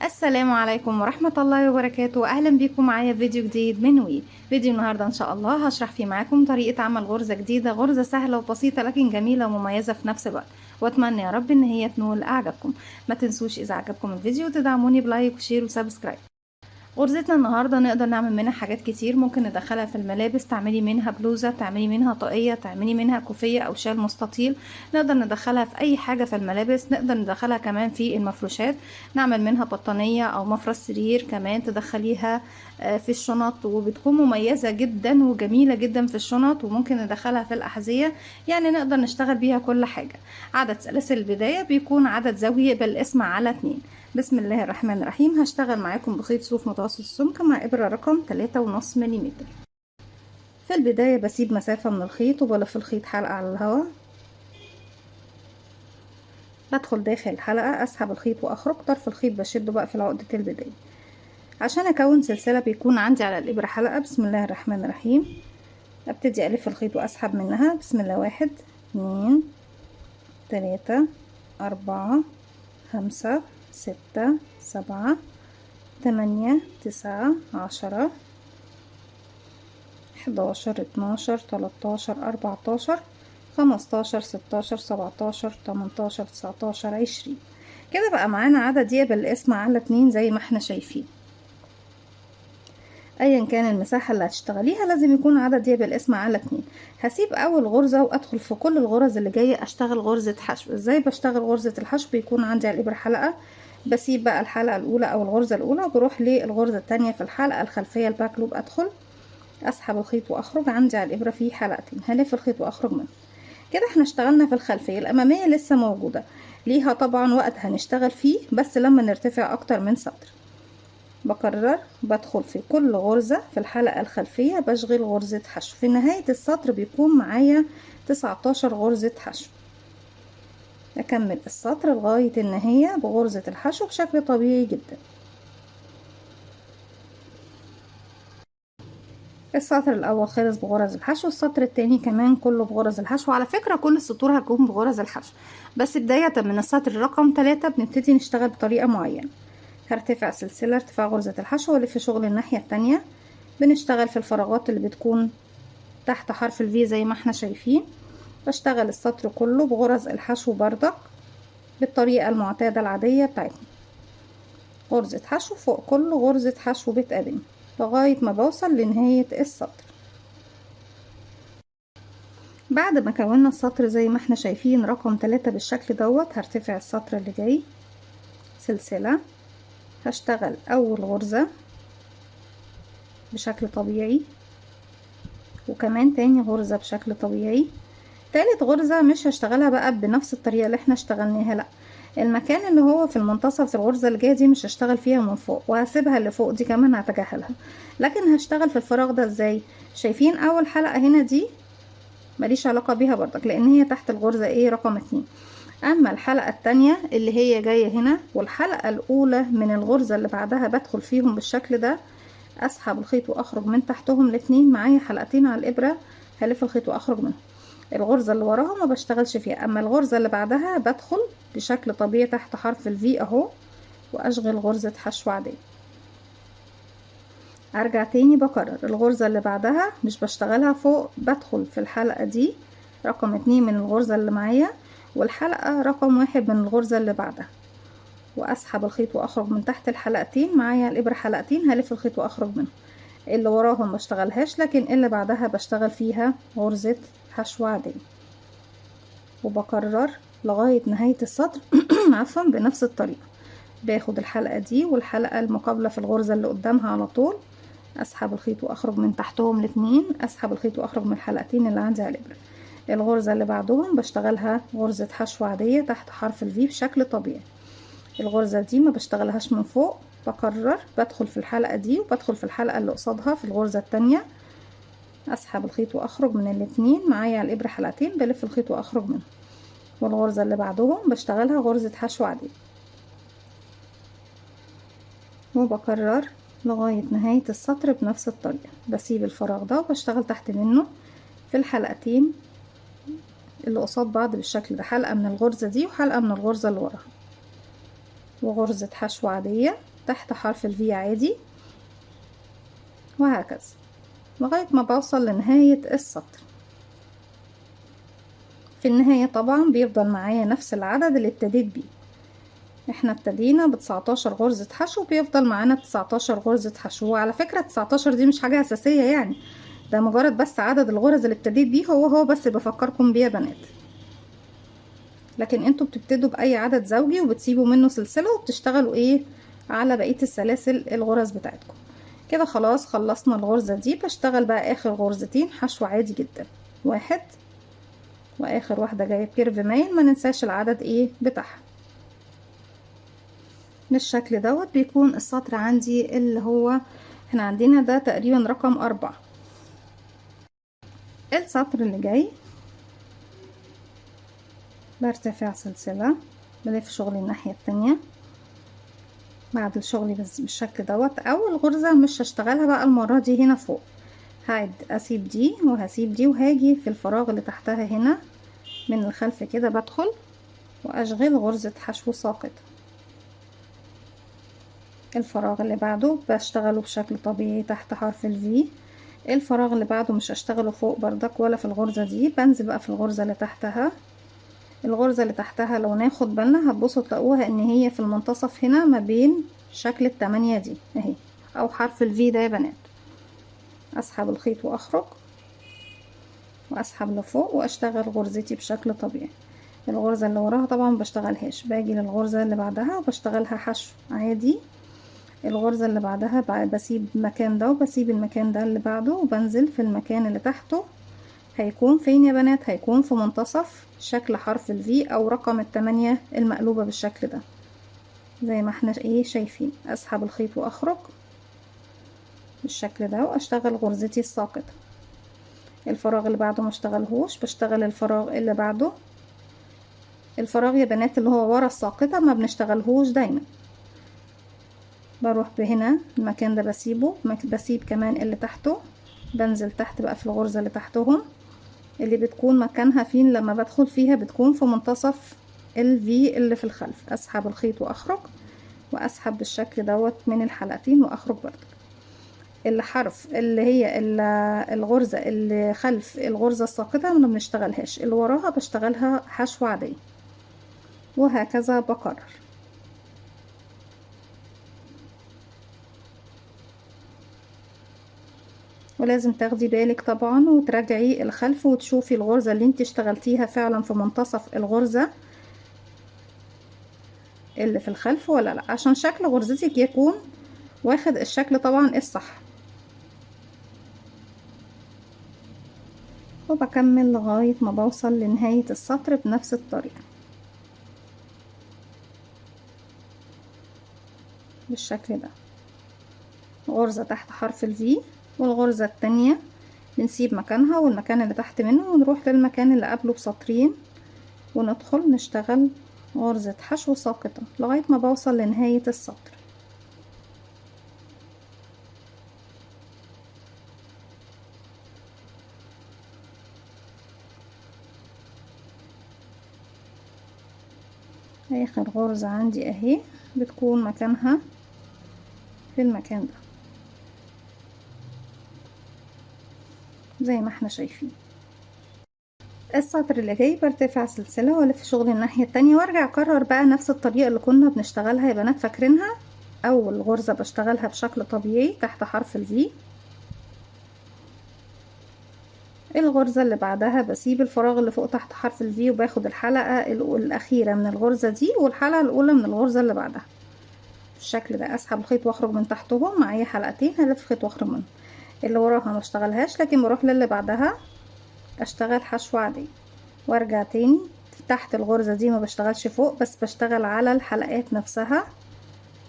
السلام عليكم ورحمة الله وبركاته. أهلا بكم معايا في فيديو جديد من وي. فيديو النهاردة إن شاء الله هشرح فيه معاكم طريقة عمل غرزة جديدة، غرزة سهلة وبسيطة لكن جميلة ومميزة في نفس الوقت، وأتمنى يا رب إن هي تنول أعجابكم. ما تنسوش إذا عجبكم الفيديو تدعموني بلايك وشير وسبسكرايب. غرزتنا النهاردة نقدر نعمل منها حاجات كتير، ممكن ندخلها في الملابس، تعملي منها بلوزة، تعملي منها طاقية، تعملي منها كوفية أو شال مستطيل. نقدر ندخلها في أي حاجة في الملابس، نقدر ندخلها كمان في المفروشات، نعمل منها بطانية أو مفرش سرير، كمان تدخليها في الشنط وبتكون مميزة جدا وجميلة جدا في الشنط، وممكن ندخلها في الأحذية. يعني نقدر نشتغل بيها كل حاجة. عدد سلاسل البداية بيكون عدد زوجي يقبل الاسم على 2. بسم الله الرحمن الرحيم. هشتغل معاكم بخيط صوف متوسط السمك مع إبرة رقم 3.5 ملم. في البداية بسيب مسافة من الخيط وبلف الخيط حلقة على الهواء، بدخل داخل الحلقة، أسحب الخيط وأخرج، طرف الخيط بشده بقى في عقدة البداية عشان أكون سلسلة بيكون عندي على الإبرة حلقة. بسم الله الرحمن الرحيم. أبتدي ألف الخيط وأسحب منها. بسم الله، 1 2 3 4 5 6 7 8 9 10 11 12 13 14 15 16 17 18 19 20. كده بقى معانا عدد يقبل الاسم على 2 زي ما احنا شايفين. ايا كان المساحة اللي هتشتغليها لازم يكون عدد يقبل الاسم على 2. هسيب اول غرزة وادخل في كل الغرز اللي جاية اشتغل غرزة حشو. ازاي بشتغل غرزة الحشو؟ بيكون عندي على الابرة حلقة، بسيب بقى الحلقة الاولى او الغرزة الاولى وبروح للغرزة التانية في الحلقة الخلفية الباك لوب، ادخل اسحب الخيط واخرج. عندي على الابرة فيه حلقتين، هلف الخيط واخرج منه. كده احنا اشتغلنا في الخلفية. الامامية لسه موجودة، ليها طبعا وقت هنشتغل فيه بس لما نرتفع اكتر من سطر. بكرر، بدخل في كل غرزة في الحلقة الخلفية بشغل غرزة حشو. في نهاية السطر بيكون معايا 19 غرزة حشو. اكمل السطر لغاية النهاية بغرزة الحشو بشكل طبيعي جدا. السطر الاول خلص بغرز الحشو، السطر التاني كمان كله بغرز الحشو. على فكرة كل السطور هتكون بغرز الحشو، بس بداية من السطر رقم 3 بنبتدي نشتغل بطريقة معينة. هرتفع سلسلة ارتفاع غرزة الحشو والف شغل الناحية التانية. بنشتغل في الفراغات اللي بتكون تحت حرف الفي زي ما احنا شايفين. بشتغل السطر كله بغرز الحشو بردك بالطريقة المعتادة العادية بتاعتنا. غرزة حشو فوق كل غرزة حشو بتقابلني لغاية ما بوصل لنهاية السطر. بعد ما كونا السطر زي ما احنا شايفين رقم 3 بالشكل دوت، هرتفع السطر اللي جاي سلسلة، هشتغل اول غرزة بشكل طبيعي، وكمان تاني غرزة بشكل طبيعي. تالت غرزة مش هشتغلها بقى بنفس الطريقة اللي احنا اشتغلناها، لا، المكان اللي هو في المنتصف الغرزة اللي جاية دي مش هشتغل فيها من فوق، وهسيبها اللي فوق دي كمان هتجاهلها. لكن هشتغل في الفراغ ده ازاي؟ شايفين اول حلقة هنا دي ماليش علاقة بيها برضك لان هي تحت الغرزة ايه رقم 2. اما الحلقة التانية اللي هي جاية هنا والحلقة الاولى من الغرزة اللي بعدها بدخل فيهم بالشكل ده، اسحب الخيط واخرج من تحتهم الاتنين. معايا حلقتين على الابرة، هلف الخيط واخرج منهم. الغرزة اللي وراها ما بشتغلش فيها، اما الغرزة اللي بعدها بدخل بشكل طبيعي تحت حرف الفي اهو واشغل غرزة حشو عادية. ارجع تاني بكرر الغرزة اللي بعدها مش بشتغلها فوق، بدخل في الحلقة دي رقم 2 من الغرزة اللي معايا والحلقة رقم 1 من الغرزة اللي بعدها، واسحب الخيط واخرج من تحت الحلقتين. معايا الابرة حلقتين، هلف الخيط واخرج منهم. اللي وراهم بشتغلهاش لكن اللي بعدها بشتغل فيها غرزة حشو عادية، وبكرر لغاية نهاية السطر عفوا بنفس الطريقة. باخد الحلقة دي والحلقة المقابلة في الغرزة اللي قدامها على طول، اسحب الخيط واخرج من تحتهم الاتنين، اسحب الخيط واخرج من الحلقتين اللي عندي على الابرة. الغرزة اللي بعدهم بشتغلها غرزة حشو عادية تحت حرف الفي بشكل طبيعي. الغرزة دي ما بشتغلهاش من فوق، بكرر بدخل في الحلقة دي وبدخل في الحلقة اللي قصادها في الغرزة التانية، اسحب الخيط واخرج من الاتنين. معايا على الابرة حلقتين، بلف الخيط واخرج منهم. والغرزة اللي بعدهم بشتغلها غرزة حشو عادية، وبكرر لغاية نهاية السطر بنفس الطريقة. بسيب الفراغ ده وبشتغل تحت منه في الحلقتين اللي قصاد بعض بالشكل ده، حلقة من الغرزة دي وحلقة من الغرزة اللي وراها وغرزة حشو عادية. تحت حرف الفي عادي، وهكذا لغاية ما بوصل لنهاية السطر. في النهاية طبعا بيفضل معايا نفس العدد اللي ابتديت بيه. احنا ابتدينا ب19 غرزة حشو، بيفضل معانا 19 غرزة حشو. وعلى فكرة 19 دي مش حاجة أساسية يعني، ده مجرد بس عدد الغرز اللي ابتديت بيه، هو بس بفكركم بيه يا بنات. لكن انتوا بتبتدوا بأي عدد زوجي وبتسيبوا منه سلسلة وبتشتغلوا ايه على بقية السلاسل الغرز بتاعتكم. كده خلاص خلصنا الغرزة دي. بشتغل بقى آخر غرزتين حشو عادي جدا، واحد واخر واحدة جاية كيرف مايل، ما ننساش العدد ايه بتاعها. بالشكل دوت بيكون السطر عندي اللي هو احنا عندنا ده تقريبا رقم 4. السطر اللي جاي برتفع سلسلة، بلف شغلي الناحية التانية. بعد الشغل بس بالشكل دوت اول غرزة مش هشتغلها بقى المرة دي هنا فوق، هعد اسيب دي وهسيب دي، وهاجي في الفراغ اللي تحتها هنا من الخلف كده بدخل واشغل غرزة حشو ساقط. الفراغ اللي بعده بشتغله بشكل طبيعي تحت حرف الفي. الفراغ اللي بعده مش هشتغله فوق بردك ولا في الغرزة دي، بنزل بقى في الغرزة اللي تحتها. الغرزة اللي تحتها لو ناخد بالنا هتبصوا تلاقوها ان هي في المنتصف هنا ما بين شكل التمانية دي اهي، او حرف الفي ده يا بنات. اسحب الخيط واخرج واسحب لفوق واشتغل غرزتي بشكل طبيعي. الغرزة اللي وراها طبعا بشتغلهاش، باجي للغرزة اللي بعدها وبشتغلها حشو عادي. الغرزة اللي بعدها بسيب المكان ده وبسيب المكان ده اللي بعده وبنزل في المكان اللي تحته. هيكون فين يا بنات؟ هيكون في منتصف شكل حرف الفي او رقم التمانية المقلوبة بالشكل ده زي ما احنا ايه شايفين. اسحب الخيط واخرج بالشكل ده واشتغل غرزتي الساقطة. الفراغ اللي بعده ما اشتغلهوش، بشتغل الفراغ اللي بعده. الفراغ يا بنات اللي هو ورا الساقطة ما بنشتغلهوش دايما، بروح بهنا المكان ده بسيبه، بسيب كمان اللي تحته، بنزل تحت بقى في الغرزة اللي تحتهم اللي بتكون مكانها فين لما بدخل فيها بتكون في منتصف الفي اللي في الخلف. اسحب الخيط واخرج واسحب بالشكل دوت من الحلقتين واخرج برضه. الحرف اللي هي الغرزة اللي خلف الغرزة الساقطة ما بنشتغلهاش، اللي وراها بشتغلها حشو عادية، وهكذا بكرر. ولازم تاخدي بالك طبعا وتراجعي الخلف وتشوفي الغرزة اللي انت اشتغلتيها فعلا في منتصف الغرزة اللي في الخلف ولا لا، عشان شكل غرزتك يكون واخد الشكل طبعا الصح. وبكمل لغاية ما بوصل لنهاية السطر بنفس الطريقة بالشكل ده. غرزة تحت حرف الفي، والغرزة التانية بنسيب مكانها والمكان اللي تحت منه ونروح للمكان اللي قبله بسطرين وندخل نشتغل غرزة حشو ساقطة لغاية ما بوصل لنهاية السطر. اخر غرزة عندي اهي بتكون مكانها في المكان ده زي ما احنا شايفين. السطر اللي جاي برتفع سلسلة والف شغلي الناحية التانية وارجع اكرر بقى نفس الطريقة اللي كنا بنشتغلها يا بنات، فاكرينها؟ اول غرزة بشتغلها بشكل طبيعي تحت حرف الفي. الغرزة اللي بعدها بسيب الفراغ اللي فوق تحت حرف الفي وباخد الحلقة الأخيرة من الغرزة دي والحلقة الأولى من الغرزة اللي بعدها بالشكل ده. أسحب الخيط وأخرج من تحتهم، معايا حلقتين هلف خيط وأخرج منهم. اللي وراها ما اشتغلهاش لكن بروح للي بعدها أشتغل حشو عادي وأرجع تاني تحت الغرزة دي. ما بشتغلش فوق بس بشتغل على الحلقات نفسها،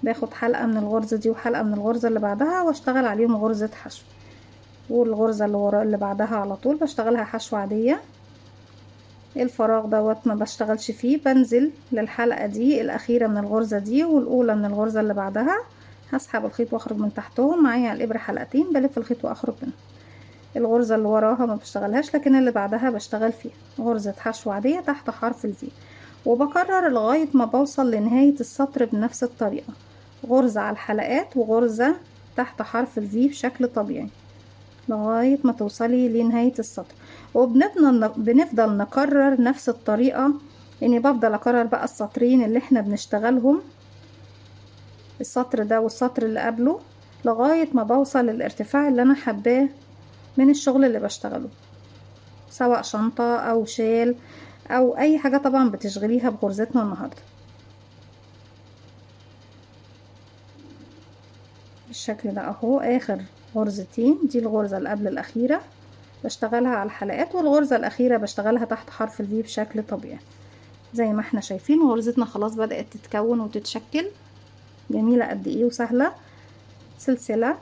باخد حلقة من الغرزة دي وحلقة من الغرزة اللي بعدها واشتغل عليهم غرزة حشو، والغرزة اللي ورا اللي بعدها على طول بشتغلها حشو عادية. الفراغ دوت ما بشتغلش فيه، بنزل للحلقة دي الأخيرة من الغرزة دي والأولى من الغرزة اللي بعدها، هسحب الخيط واخرج من تحتهم، معايا على الإبرة حلقتين بلف الخيط واخرج منه. الغرزة اللي وراها ما بشتغلهاش لكن اللي بعدها بشتغل فيها غرزة حشو عادية تحت حرف الفي، وبكرر لغاية ما بوصل لنهاية السطر بنفس الطريقة. غرزة على الحلقات وغرزة تحت حرف الفي بشكل طبيعي لغاية ما توصلي لنهاية السطر. وبنفضل نكرر نفس الطريقة، اني بفضل اكرر بقى السطرين اللي احنا بنشتغلهم، السطر ده والسطر اللي قبله، لغاية ما بوصل للارتفاع اللي انا حباه من الشغل اللي بشتغله، سواء شنطة او شال او اي حاجة طبعا بتشغليها بغرزتنا النهاردة. بالشكل ده اهو اخر غرزتين، دي الغرزة اللي قبل الاخيرة بشتغلها على الحلقات، والغرزة الاخيرة بشتغلها تحت حرف الفي بشكل طبيعي. زي ما احنا شايفين غرزتنا خلاص بدأت تتكون وتتشكل، جميلة قد ايه وسهلة. سلسلة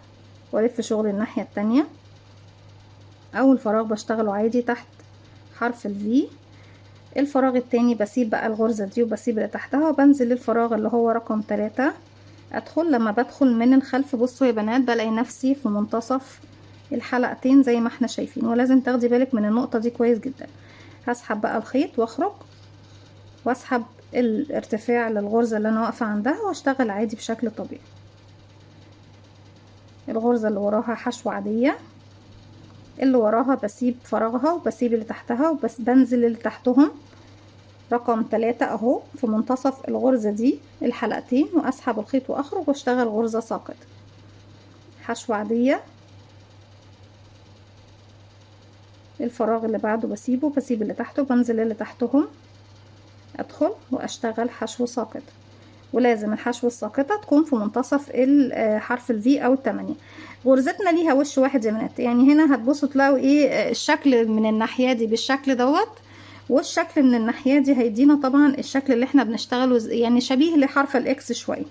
والف شغل الناحية التانية، اول فراغ بشتغله عادي تحت حرف الفي، الفراغ التاني بسيب بقى الغرزة دي وبسيب اللي تحتها وبنزل للفراغ اللي هو رقم 3 ادخل. لما بدخل من الخلف بصوا يا بنات بلاقي نفسي في منتصف الحلقتين زي ما احنا شايفين، ولازم تاخدي بالك من النقطة دي كويس جدا. هسحب بقى الخيط واخرج واسحب الارتفاع للغرزة اللي انا واقفة عندها واشتغل عادي بشكل طبيعي. الغرزة اللي وراها حشو عادية، اللي وراها بسيب فراغها وبسيب اللي تحتها وبس بنزل اللي تحتهم رقم 3 اهو في منتصف الغرزة دي الحلقتين، واسحب الخيط واخرج واشتغل غرزة ساقطة حشو عادية. الفراغ اللي بعده بسيبه، بسيب اللي تحته بنزل اللي تحتهم ادخل واشتغل حشو ساقط. ولازم الحشو الساقطة تكون في منتصف حرف الفي او 8. غرزتنا ليها وش واحد يا بنات، يعني هنا هتبصوا تلاقوا ايه الشكل من الناحية دي بالشكل دوت، والشكل من الناحية دي هيدينا طبعا الشكل اللي احنا بنشتغله يعني شبيه لحرف الاكس شوية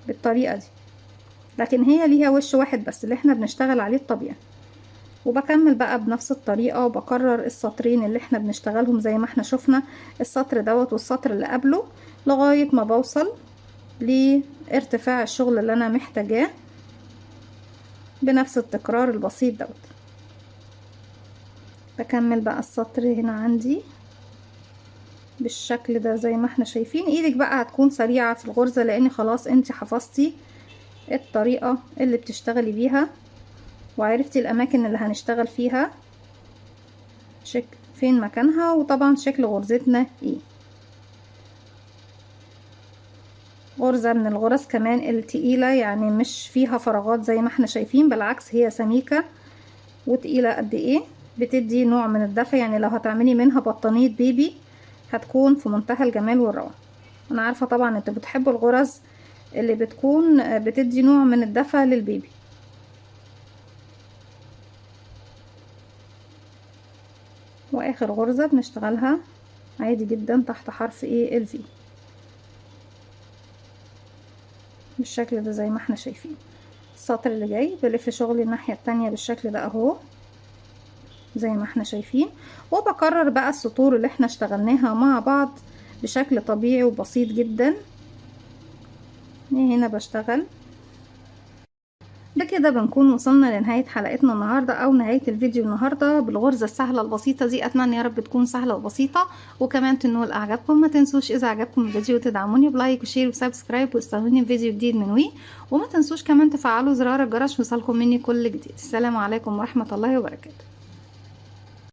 بالطريقة دي، لكن هي ليها وش واحد بس اللي احنا بنشتغل عليه الطبيعي. وبكمل بقى بنفس الطريقة وبكرر السطرين اللي احنا بنشتغلهم زي ما احنا شفنا السطر دوت والسطر اللي قبله لغاية ما بوصل لارتفاع الشغل اللي انا محتاجاه بنفس التكرار البسيط دوت. بكمل بقى السطر هنا عندي بالشكل ده زي ما احنا شايفين. ايدك بقى هتكون سريعة في الغرزة لان خلاص انت حفظتي الطريقة اللي بتشتغلي بيها وعرفتي الاماكن اللي هنشتغل فيها فين مكانها، وطبعا شكل غرزتنا ايه. غرزة من الغرز كمان التقيلة، يعني مش فيها فراغات زي ما احنا شايفين، بالعكس هي سميكة وتقيلة قد ايه، بتدي نوع من الدفء. يعني لو هتعملي منها بطانية بيبي هتكون في منتهى الجمال والروعة. انا عارفة طبعا انتوا بتحبوا الغرز اللي بتكون بتدي نوع من الدفء للبيبي. واخر غرزة بنشتغلها عادي جدا تحت حرف ايه الفي بالشكل ده زي ما احنا شايفين. السطر اللي جاي بلف شغلي الناحية التانية بالشكل ده اهو زي ما احنا شايفين، وبكرر بقى السطور اللي احنا اشتغلناها مع بعض بشكل طبيعي وبسيط جدا. هنا بشتغل بكده بنكون وصلنا لنهاية حلقتنا النهاردة او نهاية الفيديو النهاردة بالغرزة السهلة البسيطة دي. اتمنى يا رب تكون سهلة وبسيطة وكمان تنول اعجابكم. ما تنسوش اذا عجبكم الفيديو تدعموني بلايك وشير وسبسكرايب واستنوني في فيديو جديد من وي. وما تنسوش كمان تفعلوا زرار الجرس يوصلكم مني كل جديد. السلام عليكم ورحمة الله وبركاته.